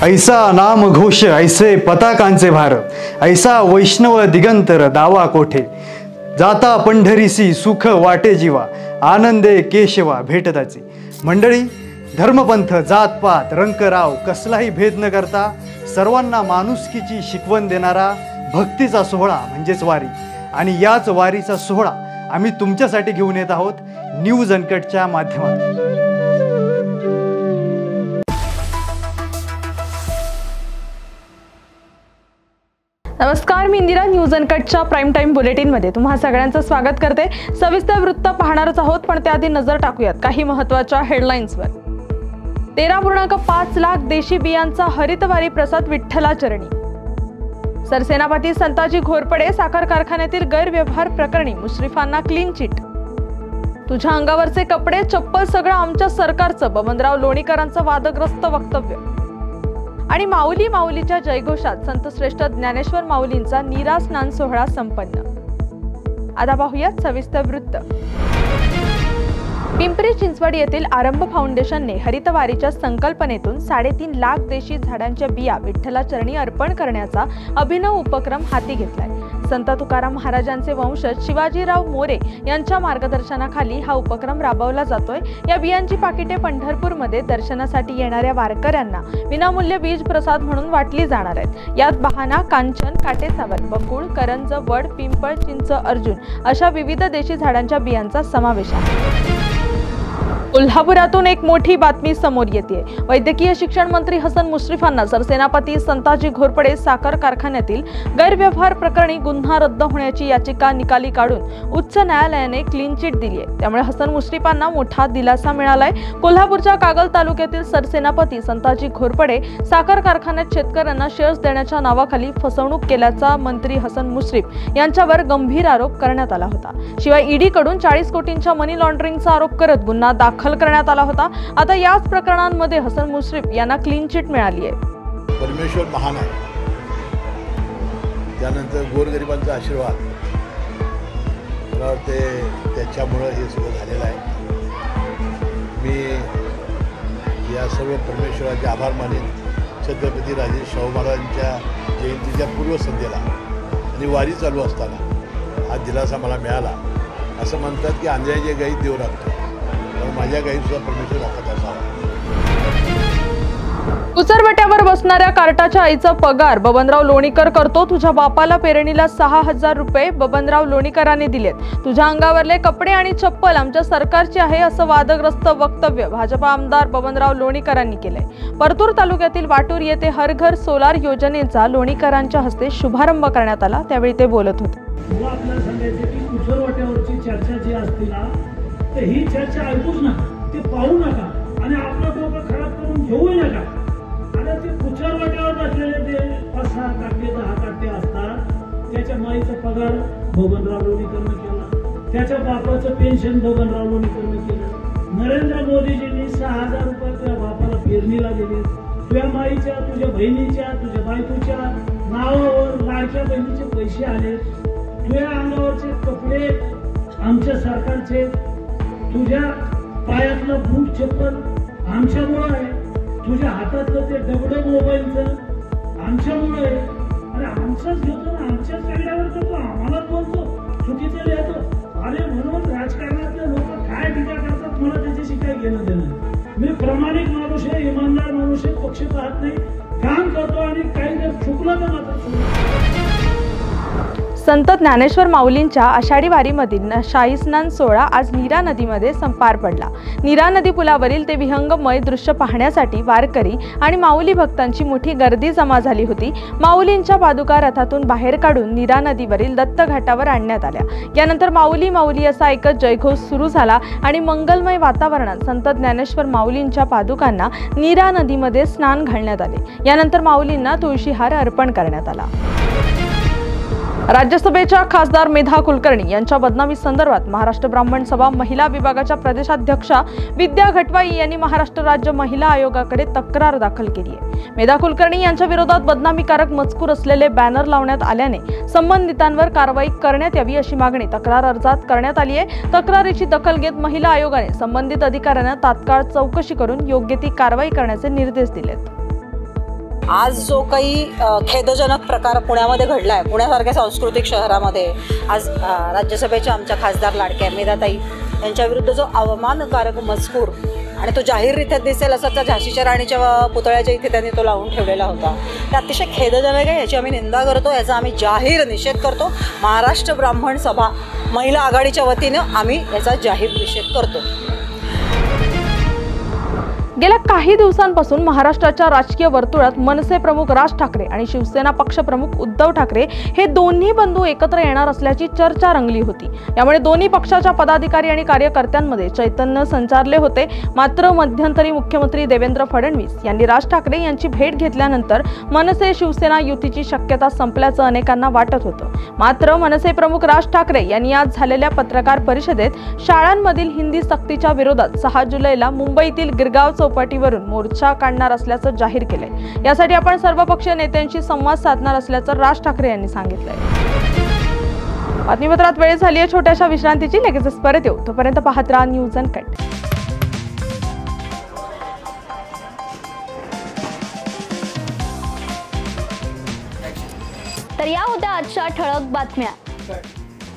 ऐसा नाम घोष ऐसे पताकांचे भार, ऐसा वैष्णव दिगंतर दावा कोठे, जाता पंढरीसी सुख वाटे जीवा, आनंदे केशवा भेटताची। मंडळी, धर्मपंथ जातपात रंकराव कसलाही भेद न करता सर्वांना माणुसकीची शिकवण देणारा भक्तीचा सोहळा म्हणजेच वारी, आणि याच वारीचा सोहळा आम्ही तुमच्यासाठी घेऊन येत आहोत न्यूज अनकटच्या माध्यमातून। नमस्कार, मी इंदिरा। न्यूज अनकटच्या प्राइम टाइम बुलेटिन मध्ये तुम्हा सगळ्यांचं स्वागत करते। सविस्तर वृत्त पाहणारच आहोत, पण त्याआधी नजर टाकूयात काही महत्त्वाच्या हेडलाईन्सवर। 13.5 लाख देशी बियांचा हरितवारी प्रसाद विठ्ठला चरणी। सरसेनापती संताजी घोरपडे साखर कारखान्यातील गैरव्यवहार प्रकरणी मुश्रीफांना क्लीन चिट। तुझ्या अंगावरचे कपडे चप्पल सगळं आमच्या सरकारचं, बबनराव लोणीकरांचं वादग्रस्त वक्तव्य। आणि माऊली माऊलीच्या जयघोषात संतश्रेष्ठ ज्ञानेश्वर माऊलींचा नीरा स्नान सोहळा संपन्न। आता पाहूयात सविस्तर वृत्त। पिंपरी चिंचवड येथील आरंभ फाउंडेशनने हरितवारीच्या संकल्पनेतून 3.5 लाख देशी झाडांच्या बिया विठ्ठला चरणी अर्पण करण्याचा अभिनव उपक्रम हाती घेतलाय। संत तुकाराम महाराजांचे वंशज शिवाजीराव मोरे यांच्या मार्गदर्शनाखाली हा उपक्रम राबवला जातोय। या बियांची पाकिटे पंढरपूरमध्ये दर्शनासाठी येणाऱ्या वारकऱ्यांना विनामूल्य बीज प्रसाद म्हणून वाटली जाणार आहेत। यात बहाना, कांचन, काटेसावर, बकुळ, करंज, वड, पिंपळ, चिंच, अर्जुन अशा विविध देशी झाडांच्या बियांचा समावेश आहे। कोल्हापुरातून एक मोठी बातमी समोर येते। वैद्यकीय शिक्षण मंत्री हसन मुश्रीफांना सरसेनापती संताजी घोरपडे साखर कारखान्यातील गैरव्यवहार प्रकरणी गुन्हा रद्द होण्याची याचिका निकाली काढून उच्च न्यायालयाने क्लीन चिट दिली आहे। त्यामुळे हसन मुश्रीफांना मोठा दिलासा मिळालाय। कोल्हापूरच्या कागल तालुक्यातील सरसेनापती संताजी घोरपडे साखर कारखान्यात शेतकऱ्यांना शेअर्स देण्याच्या नावाखाली फसवणूक केल्याचा मंत्री हसन मुश्रीफ यांच्यावर गंभीर आरोप करण्यात आला होता। शिवाय ईडी कडून 40 कोटींच्या मनी लॉन्ड्रिंगचा आरोप करत गुन्हा दाखल करण्यात आला होता। आता याच प्रकरणांमध्ये हसन मुश्रीफ यांना क्लीन चिट मिळाली आहे। परमेश्वर महान आहे, त्यानंतर गोरगरिबांचा आशीर्वाद, मला वाटते त्याच्यामुळं हे सगळं झालेलं आहे। मी या सर्व परमेश्वराचे आभार मानेन। छत्रपती राजे शाहू महाराजांच्या जयंतीच्या पूर्वसंध्येला आणि वारी चालू असताना हा दिलासा मला मिळाला। असं म्हणतात की आंधळ्याच्या गायीत देव राखतो, माझ्या गायीसुद्धा परमेश्वर राखत असावा। उचरवट्यावर बसणाऱ्या कार्टाच्या आईचा पगार बबनराव लोणीकर करतो। तुझ्या बापाला पेरणीला 6,000 रुपये बबनराव लोणीकरांनी दिलेत। तुझ्या अंगावरले कपडे आणि चप्पल आमच्या सरकारची आहे, असं वादग्रस्त वक्तव्य भाजपा आमदार बबनराव लोणीकरांनी केलंय। परतूर तालुक्यातील वाटूर येथे हर घर सोलार योजनेचा लोणीकरांच्या हस्ते शुभारंभ करण्यात आला, त्यावेळी ते बोलत होते। आपल्याला सांगायचं की उचरवट्यावरची चर्चा जी असते ना, तर ही चर्चा ऐकूच नका, ते पाहू नका आणि आपलं डोकं खराब करून घेऊ नका। आणि ते उचरवट्यावर बसलेले जे 5-6 काटे 10 काटे असतात, त्याच्या माईचा पगार बबनराव लोणीकरनं केला, त्याच्या बापाचं पेन्शन बबनराव लोणीकरनं केलं। नरेंद्र मोदीजींनी 6,000 रुपये तुझ्या बापाला पेरणीला दिले। तुझ्या माईच्या, तुझ्या बहिणीच्या, तुझ्या बायकोच्या नावावर लाडक्या बहिणीचे पैसे आले। तुझ्या अंगावरचे कपडे आमच्या सरकारचे, तुझ्या पायातलं बूट चप्पल आमच्यामुळं आहे, तुझ्या हातातलं ते दगड मोबाईलचं आमच्यामुळं आहे। आणि आमचाच घेतो ना, आमच्याच वेगळ्यावर करतो, आम्हालाच बोलतो, चुकीचं लिहितो। अरे म्हणून राजकारणातले लोक काय टीका करतात, मला त्याच्याशी काय घेणं देणं। मी प्रामाणिक माणूस आहे, इमानदार माणूस आहे, पक्ष पाहत नाही, काम करतो आणि काही जर चुकलं तर मात्र संत ज्ञानेश्वर माऊलींच्या आषाढी वारीमधील शाही स्नान सोहळा आज नीरा नदीमध्ये पार पडला। नीरा नदी पुलावरील ते विहंगमय दृश्य पाहण्यासाठी वारकरी आणि माऊली भक्तांची मोठी गर्दी जमा झाली होती। माऊलींच्या पादुका रथातून बाहेर काढून नीरा नदीवरील दत्त घाटावर आणण्यात आल्या। यानंतर माऊली माऊली असा ऐकत जयघोष सुरू झाला आणि मंगलमय वातावरणात संत ज्ञानेश्वर माऊलींच्या पादुकांना नीरा नदीमध्ये स्नान घालण्यात आले। यानंतर माऊलींना तुळशीहार अर्पण करण्यात आला। राज्यसभेच्या खासदार मेधा कुलकर्णी यांच्या बदनामी संदर्भात महाराष्ट्र ब्राह्मण सभा महिला विभागाच्या प्रदेशाध्यक्षा विद्या घटवाई यांनी महाराष्ट्र राज्य महिला आयोगाकडे तक्रार दाखल केली आहे। मेधा कुलकर्णी यांच्या विरोधात बदनामीकारक मजकूर असलेले बॅनर लावण्यात आल्याने संबंधितांवर कारवाई करण्यात यावी अशी मागणी तक्रार अर्जात करण्यात आली आहे। तक्रारीची दखल घेत महिला आयोगाने संबंधित अधिकाऱ्यांना तात्काळ चौकशी करून योग्य ती कारवाई करण्याचे निर्देश दिलेत। आज जो काही खेदजनक प्रकार पुण्यामध्ये घडला आहे, पुण्यासारख्या सांस्कृतिक शहरामध्ये आज राज्यसभेच्या आमच्या खासदार लाडक्या मेधाताई यांच्याविरुद्ध जो अवमानकारक मजकूर आणि तो जाहीररित्या दिसेल असा त्या झाशीच्या राणीच्या पुतळ्याच्या इथे त्यांनी तो लावून ठेवलेला होता, ते अतिशय खेदजनक आहे. याची आम्ही निंदा करतो, याचा आम्ही जाहीर निषेध करतो. महाराष्ट्र ब्राह्मण सभा महिला आघाडीच्या वतीनं आम्ही याचा जाहीर निषेध करतो. गेल्या काही दिवसांपासून महाराष्ट्राच्या राजकीय वर्तुळात मनसे प्रमुख राज ठाकरे आणि शिवसेना पक्षप्रमुख उद्धव ठाकरे हे दोन्ही बंधू एकत्र येणार असल्याची चर्चा रंगली होती. यामुळे दोन्ही पक्षाच्या पदाधिकारी आणि कार्यकर्त्यांमध्ये चैतन्य संचारले होते. मात्र मध्यंतरी मुख्यमंत्री देवेंद्र फडणवीस यांनी राज ठाकरे यांची भेट घेतल्यानंतर मनसे शिवसेना युतीची शक्यता संपल्याचं अनेकांना वाटत होतं. मात्र मनसे प्रमुख राज ठाकरे यांनी आज झालेल्या पत्रकार परिषदेत शाळांमधील हिंदी सक्तीच्या विरोधात 6 जुलैला मुंबईतील गिरगाव चौपाटीवरून मोर्चा काढणार असल्याचं जाहीर केलंय. यासाठी आपण सर्वपक्षीय नेत्यांशी संवाद साधणार असल्याचं राज ठाकरे यांनी सांगितलंय. बातमीपत्रात वेळ झाली आहे छोट्याशा विश्रांतीची. लगेचच परत येऊ. तोपर्यंत पाहत राहा न्यूज अनकट. तर या होत्या आजच्या ठळक बातम्या.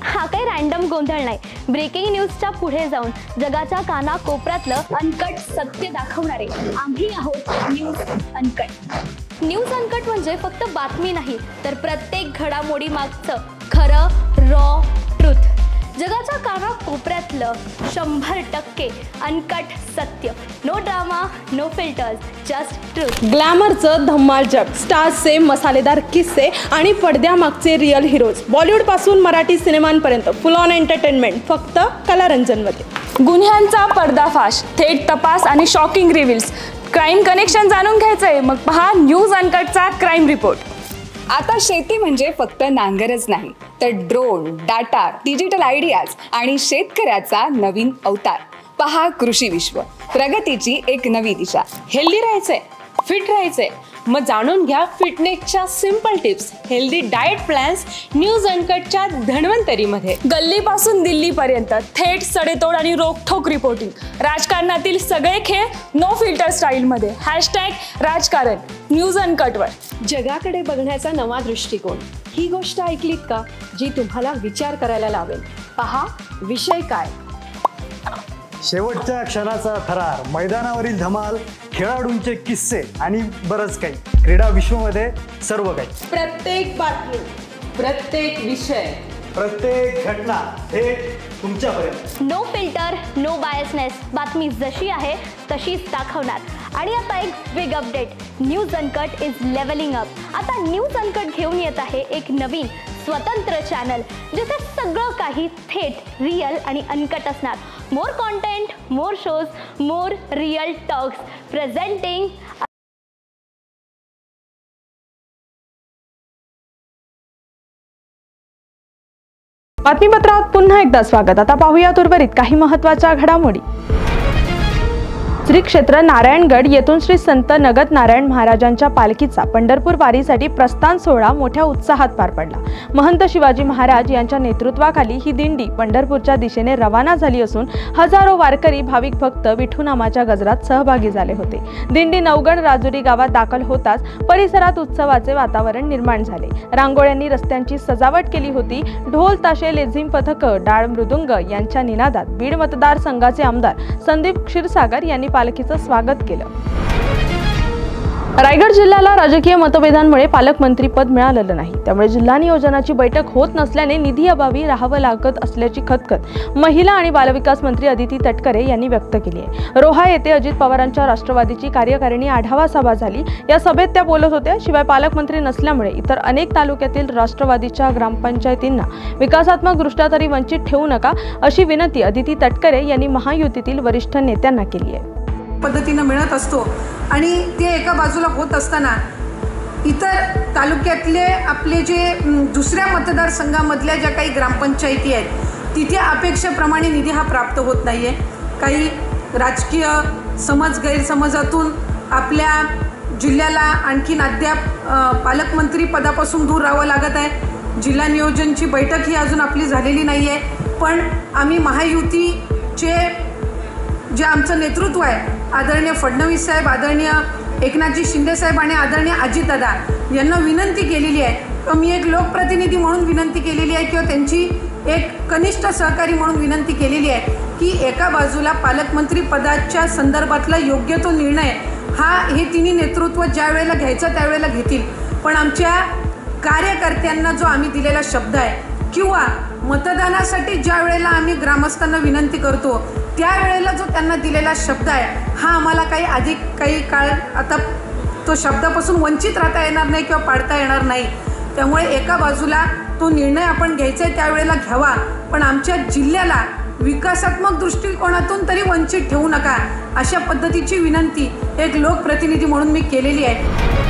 हा काही रॅन्डम गोंधळ नाही. ब्रेकिंग न्यूजच्या पुढे जाऊन जगाच्या कानाकोपऱ्यातलं अनकट सत्य दाखवणारे आम्ही आहोत न्यूज अनकट. न्यूज अनकट म्हणजे फक्त बातमी नाही, तर प्रत्येक घडामोडी मागचं खरं रॉ ट्रूथ. जगाच्या कानाकोपऱ्यातलं 100% अनकट सत्य. No drama, no filters, just truth. ग्लॅमरचं धम्माल जग, स्टार्सचे मसालेदार किस्से आणि पडद्यामागचे रिअल हिरोज. बॉलिवूड पासून मराठी सिनेमांपर्यंत फुल ऑन एंटरटेनमेंट फक्त कलारंजनमध्ये. गुन्ह्यांचा पर्दाफाश, थेट तपास आणि शॉकिंग रिव्हिल्स. क्राईम कनेक्शन जाणून घ्यायचंय? मग पहा न्यूज अनकटचा क्राईम रिपोर्ट. आता शेती म्हणजे फक्त नांगरच नाही, तर ड्रोन, डाटा, डिजिटल आयडियाज आणि शेतकऱ्याचा नवीन अवतार. पहा कृषी विश्व, प्रगतीची एक नवी दिशा. हेल्दी राहायचंय, फिट राहायचंय? मग जाणून घ्या फिटनेसच्या simple tips, healthy diet plans news अनकटच्या धन्वंतरीमध्ये. गल्लीपासून दिल्लीपर्यंत थेट सडेतोड आणि रोखठोक रिपोर्टिंग. राजकारणातील सगळे खेळ नो फिल्टर स्टाईलमध्ये. #राजकारण न्यूज अनकटवर. जगाकडे बघण्याचा नवा दृष्टिकोन. ही गोष्ट ऐकलीत का, जी तुम्हाला विचार करायला लावेल? पहा विषय काय. शेवटच्या क्षणाचा थरार, मैदानावरील धमाल, खेळाडूंचे किस्से आणि बरंच काही. क्रीडा विश्वमध्ये सर्व काही. प्रत्येक बातमी, प्रत्येक विषय, प्रत्येक घटना थेट तुमच्यापर्यंत. No filter, no biasness. बातमी जशी आहे तशीच दाखवणार. आणि आता एक big update. News uncut is leveling up. आता न्यूज अनकट घेऊन येत आहे एक नवीन स्वतंत्र चॅनल, जिथे सगळं काही थेट, रिअल आणि अनकट असणार. मोर कॉन्टेंट, मोर शोज, मोर रिअल टॉक्स. प्रेझेंटिंग बातमीपत्रात पुन्हा एकदा स्वागत. आता पाहूयात उर्वरित काही महत्त्वाच्या घडामोडी. श्री क्षेत्र नारायणगड येथून श्री संत नगत नारायण महाराजांच्या पालखीचा पंढरपूर वारीसाठी प्रस्थान सोहळा मोठ्या उत्साहात पार पडला. महंत शिवाजी महाराज यांच्या नेतृत्वाखाली ही दिंडी पंढरपूरच्या दिशेने रवाना झाली असून हजारो वारकरी भाविक भक्त विठुनामाच्या गजरात सहभागी झाले होते. दिंडी नवगण राजुरी गावात दाखल होताच परिसरात उत्सवाचे वातावरण निर्माण झाले. रांगोळ्यांनी रस्त्यांची सजावट केली होती. ढोल ताशे, लेझिम पथक, डाळ मृदुंग यांच्या निनादात बीड मतदारसंघाचे आमदार संदीप क्षीरसागर यांनी पालखीचं स्वागत केलं. रायगड जिल्ह्याला राजकीय मतभेदांमुळे पालकमंत्री पद मिळालेलं नाही. त्यामुळे जिल्हा नियोजनाची बैठक होत नसल्याने निधी अभावी राहावं लागत असल्याची खतखत महिला आणि बालविकास मंत्री अदिती तटकरे यांनी व्यक्त केली आहे. रोहा येथे अजित पवारांच्या राष्ट्रवादीची कार्यकारिणी आढावा सभा झाली. या सभेत त्या बोलत होत्या. शिवाय पालकमंत्री नसल्यामुळे इतर अनेक तालुक्यातील राष्ट्रवादीच्या ग्रामपंचायतींना विकासात्मक दृष्ट्या तरी वंचित ठेवू नका, अशी विनंती अदिती तटकरे यांनी महायुतीतील वरिष्ठ नेत्यांना केली आहे. पद्धतीनं मिळत असतो आणि ते एका बाजूला होत असताना इतर तालुक्यातले आपले जे दुसऱ्या मतदारसंघामधल्या ज्या काही ग्रामपंचायती आहेत तिथे अपेक्षेप्रमाणे निधी हा प्राप्त होत नाही आहे. काही राजकीय समज गैरसमजातून आपल्या जिल्ह्याला आणखीन अद्याप पालकमंत्री पदापासून दूर राहावं लागत आहे. जिल्हा नियोजनची बैठक ही अजून आपली झालेली नाही आहे. पण आम्ही महायुतीचे जे आमचं नेतृत्व आहे, आदरणीय फडणवीस साहेब, आदरणीय एकनाथजी शिंदेसाहेब आणि आदरणीय अजितदादा यांना विनंती केलेली आहे, मी एक लोकप्रतिनिधी म्हणून विनंती केलेली आहे किंवा त्यांची एक कनिष्ठ सहकारी म्हणून विनंती केलेली आहे की एका बाजूला पालकमंत्री पदाच्या संदर्भातला योग्य तो निर्णय हे तिन्ही नेतृत्व ज्या वेळेला घ्यायचं त्यावेळेला घेतील, पण आमच्या कार्यकर्त्यांना जो आम्ही दिलेला शब्द आहे किंवा मतदानासाठी ज्या वेळेला आम्ही ग्रामस्थांना विनंती करतो त्यावेळेला जो त्यांना दिलेला शब्द आहे हा आम्हाला काही काळ आता तो शब्दापासून वंचित राहता येणार नाही किंवा पाडता येणार नाही. त्यामुळे एका बाजूला तो निर्णय आपण घ्यायचा आहे त्यावेळेला घ्यावा, पण आमच्या जिल्ह्याला विकासात्मक दृष्टिकोनातून तरी वंचित ठेवू नका, अशा पद्धतीची विनंती एक लोकप्रतिनिधी म्हणून मी केलेली आहे.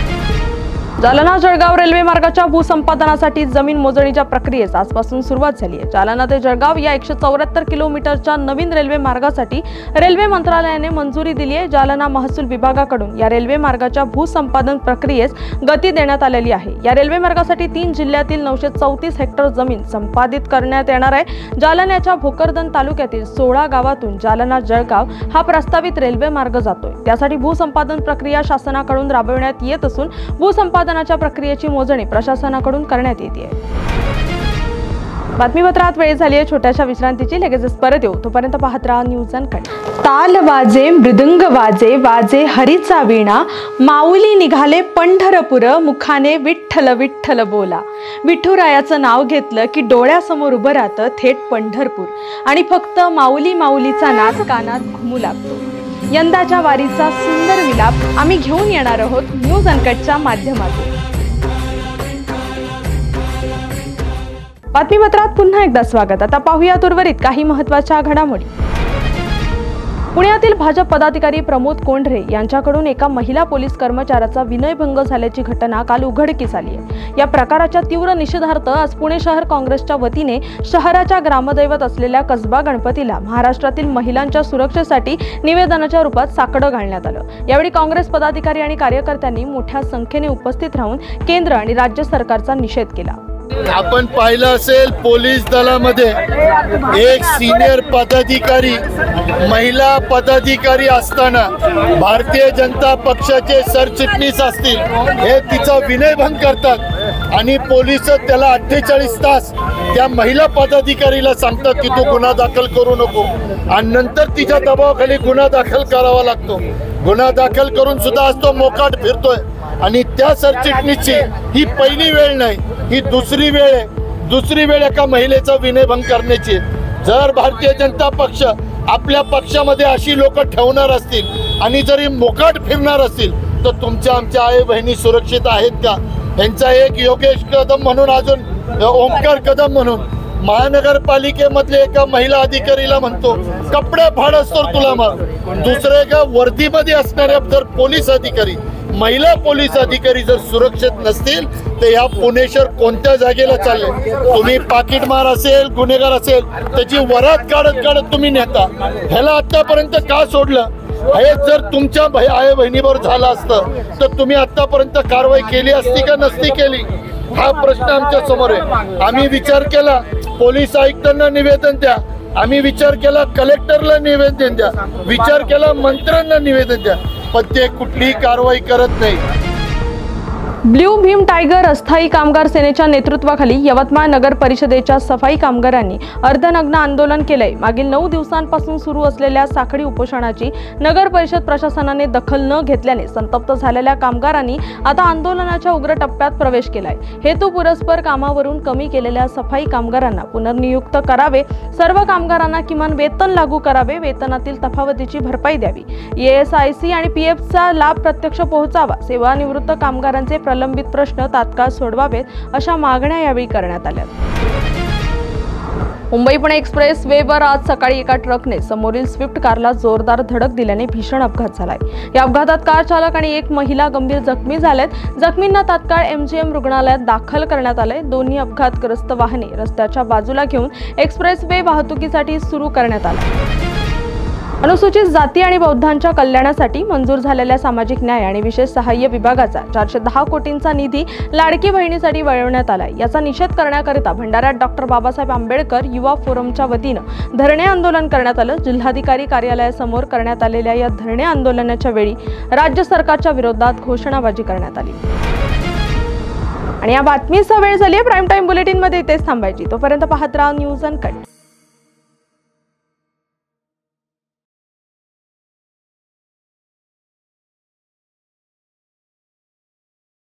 जालना जळगाव रेल्वे मार्गाच्या भूसंपादनासाठी जमीन मोजणीच्या प्रक्रियेस आजपासून सुरुवात झाली आहे. जालना ते जळगाव या 174 किलोमीटरच्या नवीन रेल्वे मार्गासाठी रेल्वे मंत्रालयाने मंजुरी दिली आहे. जालना महसूल विभागाकडून या रेल्वे मार्गाच्या भूसंपादन प्रक्रियेस गती देण्यात आलेली आहे. या रेल्वे मार्गासाठी 3 जिल्ह्यातील 934 हेक्टर जमीन संपादित करण्यात येणार आहे. जालन्याच्या भोकरदन तालुक्यातील 16 गावातून जालना जळगाव हा प्रस्तावित रेल्वे मार्ग जातोय. त्यासाठी भूसंपादन प्रक्रिया शासनाकडून राबविण्यात येत असून भूसंपादनाच्या प्रक्रियेची मोजणी प्रशासनाकडून करण्यात येते. बातमीपत्रात वेळ झाली आहे छोट्याशा विश्रांतीची. लगेचच परत येऊ, तोपर्यंत पाहत राहा न्यूज अनकट. ताल वाजे मृदुंग वाजे वाजे हरीचा वीणा, माऊली निघाले पंढरपूर मुखाने विठ्ठल विठ्ठल बोला. विठुरायाचं नाव घेतलं की डोळ्यासमोर उभं राहतं थेट पंढरपूर आणि फक्त माऊली माऊलीचा नाद कानात घुमू लागतो. यंदाच्या वारीचा सुंदर विलाप आम्ही घेऊन येणार आहोत न्यूज अनकटच्या माध्यमातून. बातमीपत्रात पुन्हा एकदा स्वागत. आता पाहूयात उर्वरित काही महत्त्वाच्या घडामोडी. पुण्यातील भाजप पदाधिकारी प्रमोद कोंढरे यांच्याकडून एका महिला पोलीस कर्मचाऱ्याचा विनयभंग झाल्याची घटना काल उघडकीस आली आहे. या प्रकाराच्या तीव्र निषेधार्थ आज पुणे शहर काँग्रेसच्या वतीने शहराच्या ग्रामदैवत असलेल्या कसबा गणपतीला महाराष्ट्रातील महिलांच्या सुरक्षेसाठी निवेदनाच्या रूपात साकडं घालण्यात आलं. यावेळी काँग्रेस पदाधिकारी आणि कार्यकर्त्यांनी मोठ्या संख्येने उपस्थित राहून केंद्र आणि राज्य सरकारचा निषेध केला. आपण पाहिलं असेल पोलीस दलामध्ये एक सिनियर पदाधिकारी महिला पदाधिकारी असताना भारतीय जनता पक्षाचे सरचिटणीस असतील हे तिचा विनयभंग करतात आणि पोलीस त्याला 48 तास त्या महिला पदाधिकारीला सांगतात की तू गुन्हा दाखल करू नको आणि नंतर तिच्या दबावाखाली गुन्हा दाखल करावा लागतो. गुन्हा दाखल करून सुद्धा आज तो मोकाट फिरतोय आणि त्या सरचिटणीसची ही पहिली वेळ नाही, ही दुसरी वेळ आहे. दुसरी वेळ एका महिलेचा विनयभंग करण्याची. जर भारतीय जनता पक्ष आपल्या पक्षामध्ये अशी लोक ठेवणार असतील आणि जरी मोकाट फिरणार असतील तर तुमच्या आमच्या आई बहिणी सुरक्षित आहेत का? यांचा एक योगेश कदम म्हणून अजून ओमकार कदम म्हणून महानगरपालिकेमधले एका महिला अधिकारीला म्हणतो कपडे फाडस तर तुला मार. दुसरे एका वर्दीमध्ये असणाऱ्या जर पोलीस अधिकारी महिला पोलीस अधिकारी जर सुरक्षित नसतील तर या पुणे शहर कोणत्या जागेला चालले? तुम्ही पाकिटमार असेल गुन्हेगार असेल त्याची वरात काढत काढत तुम्ही नेता. ह्याला आतापर्यंत का सोडलं? हे जर तुमच्या आई बहिणीवर झालं असतं तर तुम्ही आतापर्यंत कारवाई केली असती का नसती केली? हा प्रश्न आमच्या समोर आहे. आम्ही विचार केला पोलीस आयुक्तांना निवेदन द्या, आम्ही विचार केला कलेक्टरला निवेदन द्या, विचार केला मंत्र्यांना निवेदन द्या, पण ते कुठलीही कारवाई करत नाही. ब्ल्यू भीम टायगर अस्थायी कामगार सेनेच्या नेतृत्वाखाली यवतमाळ नगर परिषदेच्या सफाई कामगारांनी अर्धनग्न आंदोलन केलंय. मागील 9 दिवसांपासून सुरू असलेल्या साखळी उपोषणाची नगर परिषद प्रशासनाने दखल न घेतल्याने संतप्त झालेल्या कामगारांनी आता आंदोलनाच्या उग्र टप्प्यात प्रवेश केलाय. हेतू पुरस्पर कामावरून कमी केलेल्या सफाई कामगारांना पुनर्नियुक्त करावे, सर्व कामगारांना किमान वेतन लागू करावे, वेतनातील तफावतीची भरपाई द्यावी, ESIC आणि PFचा लाभ प्रत्यक्ष पोहोचावा, सेवानिवृत्त कामगारांचे प्रलंबित प्रश्न तात्काळ सोडवावेत अशा मागण्या यावेळी करण्यात आल्या. मुंबई पुणे एक्सप्रेस वेवर आज सकाळी एका ट्रकने समोरील स्विफ्ट कारला जोरदार धडक दिल्याने भीषण अपघात झालाय. या अपघातात कार चालक आणि एक महिला गंभीर जखमी झाल्यात. जखमींना तात्काळ MGM रुग्णालयात दाखल करण्यात आले. दोन्ही अपघातग्रस्त वाहने रस्त्याच्या बाजूला घेऊन एक्सप्रेस वे वाहतुकीसाठी सुरू करण्यात आले. अनुसूचित जाती आणि बौद्धांच्या कल्याणासाठी मंजूर झालेल्या सामाजिक न्याय आणि विशेष सहाय्य विभागाचा 410 कोटींचा निधी लाडकी बहिणीसाठी वळवण्यात आलाय। याचा निषेध करण्याकरिता भंडाऱ्यात डॉक्टर बाबासाहेब आंबेडकर युवा फोरमच्या वतीनं धरणे आंदोलन करण्यात आलं। जिल्हाधिकारी कार्यालयासमोर करण्यात आलेल्या या धरणे आंदोलनाच्या वेळी राज्य सरकारच्या विरोधात घोषणाबाजी करण्यात आली। आणि या बातमीचा वेळ झाली आहे। प्राईम टाइम बुलेटिन मध्ये इथेच थांबायची। तोपर्यंत पाहत राहा न्यूज अनकट।